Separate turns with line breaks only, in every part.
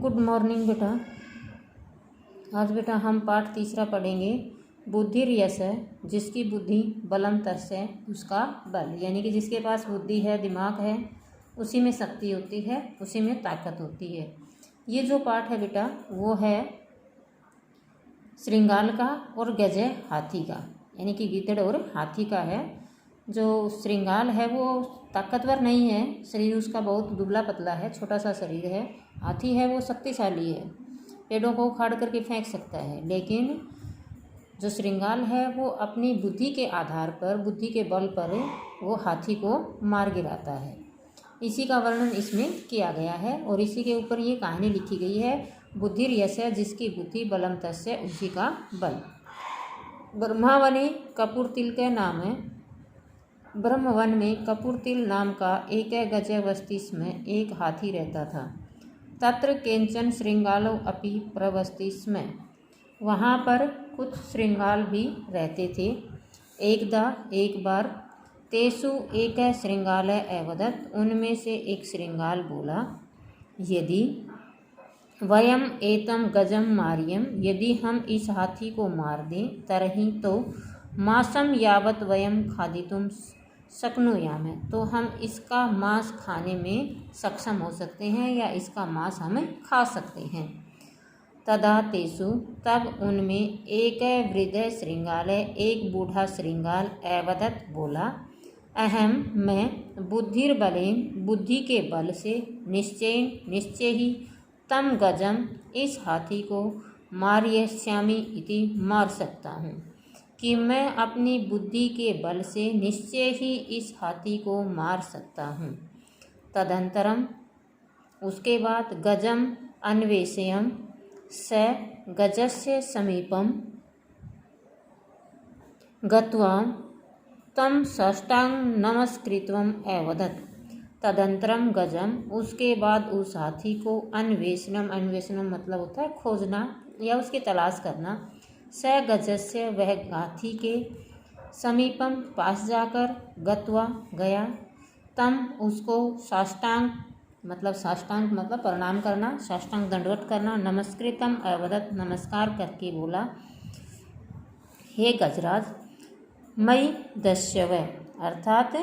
Good morning बेटा। आज बेटा हम पाठ तीसरा पढ़ेंगे। बुद्धिर्यस है जिसकी बुद्धि बलम तस्य उसका बल, यानी कि जिसके पास बुद्धि है, दिमाग है, उसी में शक्ति होती है, उसी में ताकत होती है। ये जो पाठ है बेटा वो है श्रृंगाल का और गजय हाथी का, यानी कि गिद्धड़ और हाथी का है। जो श्रृंगाल है वो ताकतवर नहीं है, शरीर उसका बहुत दुबला पतला है, छोटा सा शरीर है। हाथी है वो शक्तिशाली है, पेड़ों को उखाड़ करके फेंक सकता है। लेकिन जो श्रृंगाल है वो अपनी बुद्धि के आधार पर, बुद्धि के बल पर वो हाथी को मार गिराता है। इसी का वर्णन इसमें किया गया है और इसी के ऊपर ये कहानी लिखी गई है। बुद्धिर्यस है जिसकी बुद्धि बलम तस्य उसी का बल। ब्रह्मावने कपूरतिल के नाम है। ब्रह्मवन में कपूरतिल नाम का एक गजय बस्ती में एक हाथी रहता था। तत्र केंचन श्रृंगालो अपि प्रवस्ति स्म। वहाँ पर कुछ श्रृंगाल भी रहते थे। एक बार तेसु एक श्रृंगाल अवदत्, उनमें से एक श्रृंगाल बोला, यदि वयम एतम गजम मार्यम, यदि हम इस हाथी को मार दें, तरही तो मासम यावत वयम खादितुम शक्नुयाम, तो हम इसका मांस खाने में सक्षम हो सकते हैं या इसका मांस हम खा सकते हैं। तदा तेसु, तब उनमें एक वृद्ध श्रृंगाल, एक बूढ़ा श्रृंगाल अवदत् बोला, अहम मैं बुद्धिर्बलेन, बुद्धि के बल से, निश्चय ही तम गजम, इस हाथी को मार्यस्यामि इति, मार सकता हूँ, कि मैं अपनी बुद्धि के बल से निश्चय ही इस हाथी को मार सकता हूँ। तदंतरम, उसके बाद गजम अन्वेषयम स गजस्य समीपम गत्वा तम साष्टांग नमस्कृत्वम अवदत्। तदंतरम गजम, उसके बाद उस हाथी को अन्वेषणम मतलब होता है खोजना या उसकी तलाश करना, स गजस्य वह हाथी के, समीपम पास जाकर, गत्वा गया, तम उसको, साष्टांग मतलब प्रणाम करना, साष्टांग दंडवत करना, नमस्कृतम अवदत् नमस्कार करके बोला, हे गजराज मयि दस्यव, अर्थात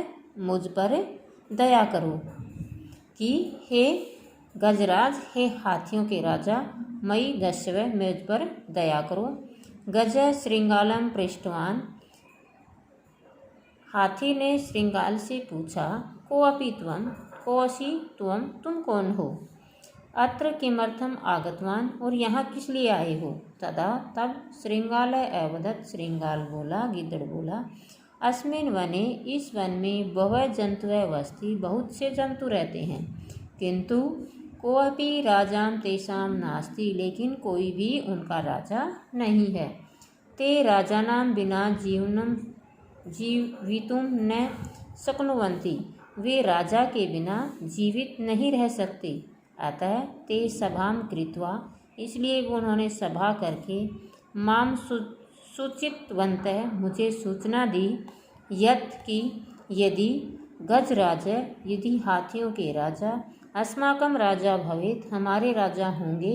मुझ पर दया करो, कि हे गजराज, हे हाथियों के राजा, मयि दस्यव, मुझ पर दया करो। गज श्रृंगालम पृष्ठवान, हाथी ने श्रृंगाल से पूछा, को अपि त्वम, कोसी तुम कौन हो, अत्र किमर्थम आगतवान, और यहाँ किस लिए आए हो। तदा, तब श्रृंगाल अवदत्, श्रृंगाल बोला, गिद्धड़ बोला, अस्मिन् वने, इस वन में बहवः जंतवः वस्ति, बहुत से जंतु रहते हैं, किंतु कोऽपि राजाम तेषाम नास्ति, लेकिन कोई भी उनका राजा नहीं है। ते राजानां बिना जीवितुम न शक्नुवन्ति, वे राजा के बिना जीवित नहीं रह सकते। अतः ते सभाम कृत्वा, इसलिए वो उन्होंने सभा करके, माम सूचितवन्तः, मुझे सूचना दी, यत् की, यदि गजराज, यदि हाथियों के राजा, अस्माकं राजा भवेत्, हमारे राजा होंगे,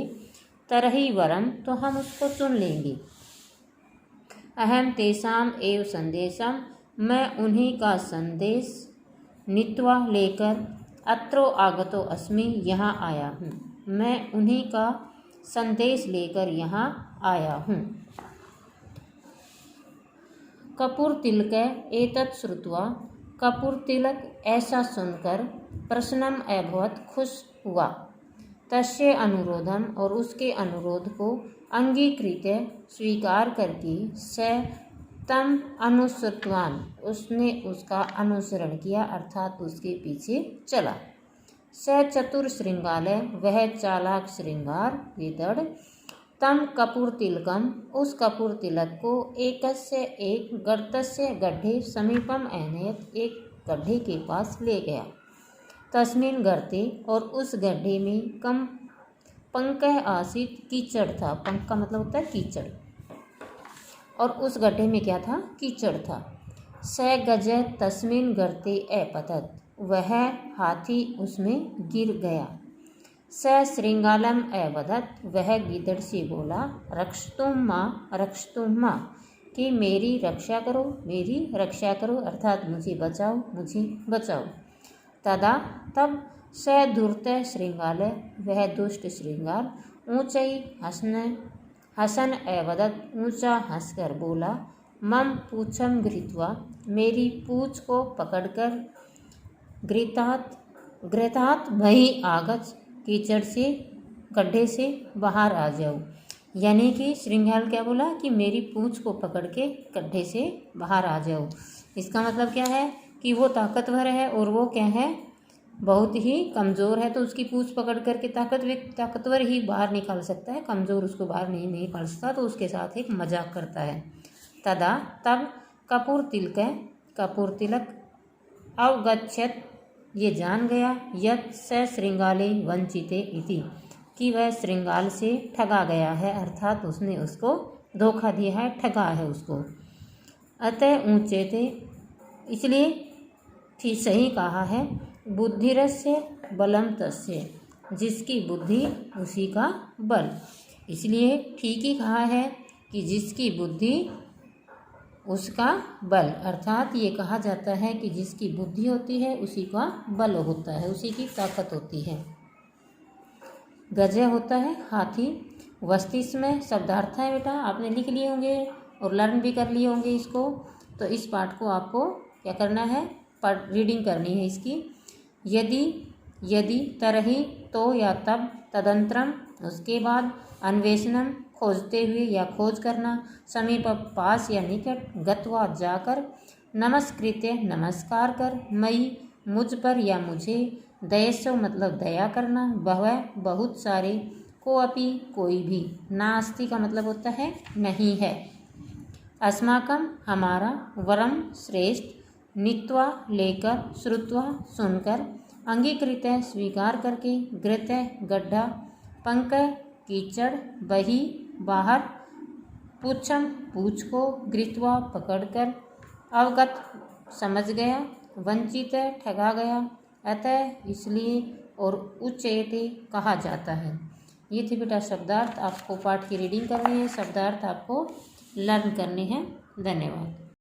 तरहि वरम, तो हम उसको चुन लेंगे। अहम तेषाम एव संदेशम, मैं उन्हीं का संदेश नीत्वा लेकर, अत्रो आगतो अस्मि, यहाँ आया हूँ, मैं उन्हीं का संदेश लेकर यहाँ आया हूँ। कपूरतिलक एतत् श्रुत्वा, कपूरतिलक ऐसा सुनकर, प्रसन्नम अभवत्, खुश हुआ, तस्य अनुरोधम, और उसके अनुरोध को अंगीकृत स्वीकार करके, स तम अनुसृतवान, उसने उसका अनुसरण किया, अर्थात उसके पीछे चला। स चतुर श्रृंगाल, वह चालाक श्रृंगार गिद्धड़, तम कपूरतिलकम, उस कपूरतिलक को, एकस्य एक, गर्तस्य गड्ढे, समीपम अनयत, एक गड्ढे के पास ले गया। तस्मिन् गर्ते, और उस गड्ढे में, कम पंकः आसीत, कीचड़ था, पंक का मतलब होता है कीचड़, और उस गड्ढे में क्या था, कीचड़ था। स गज तस्मिन् गर्ते अपतत्, वह हाथी उसमें गिर गया। स श्रृंगालम अवदत्, वह गीदड़ से बोला, रक्षतुम माँ, कि मेरी रक्षा करो, मेरी रक्षा करो, अर्थात मुझे बचाओ, मुझे बचाओ। तदा तब स धूर्त श्रृंगाल, वह दुष्ट श्रृंगाल ऊंचाई हसन अवदत्, ऊंचा हंसकर बोला, मम पूछम घृत्वा, मेरी पूछ को पकड़कर, घृतात् मही आगच, कीचड़ से, गड्ढे से बाहर आ जाओ। यानी कि श्रृंगाल क्या बोला कि मेरी पूंछ को पकड़ के गड्ढे से बाहर आ जाओ। इसका मतलब क्या है कि वो ताकतवर है और वो क्या है, बहुत ही कमज़ोर है, तो उसकी पूंछ पकड़ करके ताकतवर ही बाहर निकाल सकता है, कमज़ोर उसको बाहर नहीं निकाल सकता, तो उसके साथ एक मजाक करता है। तदा तब कपूर तिलक अवगच्छत, ये जान गया, यत् स श्रृंगाले वंचिते इति, कि वह श्रृंगाल से ठगा गया है, अर्थात उसने उसको धोखा दिया है, ठगा है उसको। अतः ऊंचे थे, इसलिए ठीक सही कहा है, बुद्धिरस्य बलम तस्य, जिसकी बुद्धि उसी का बल। इसलिए ठीक ही कहा है कि जिसकी बुद्धि उसका बल, अर्थात ये कहा जाता है कि जिसकी बुद्धि होती है उसी का बल होता है, उसी की ताकत होती है। गजय होता है हाथी। वस्तिष्ठ में शब्दार्थ है बेटा, आपने लिख लिए होंगे और लर्न भी कर लिए होंगे इसको। तो इस पाठ को आपको क्या करना है, रीडिंग करनी है इसकी। यदि तरही, तो या तब, तदंतरम, उसके बाद, अन्वेषणम, खोजते हुए या खोज करना, समीप, पास या निकट, गत्वा, जाकर, नमस्कृत्य, नमस्कार कर, मई, मुझ पर या मुझे, दयस्व मतलब दया करना, बहवः बहुत सारे, कोअपि कोई भी, नास्ति का मतलब होता है नहीं है, अस्माकम हमारा, वरम श्रेष्ठ, नीत्वा लेकर, श्रुत्वा सुनकर, अंगीकृत स्वीकार करके, घृत गड्ढा, पंक कीचड़, बही बाहर, पूछम पूछ को, घृत्वा पकड़कर, अवगत समझ गया, वंचित ठगा गया, अतः इसलिए, और उच्चैते कहा जाता है। ये थे बेटा शब्दार्थ, आपको पाठ की रीडिंग करनी है, शब्दार्थ आपको लर्न करने हैं। धन्यवाद।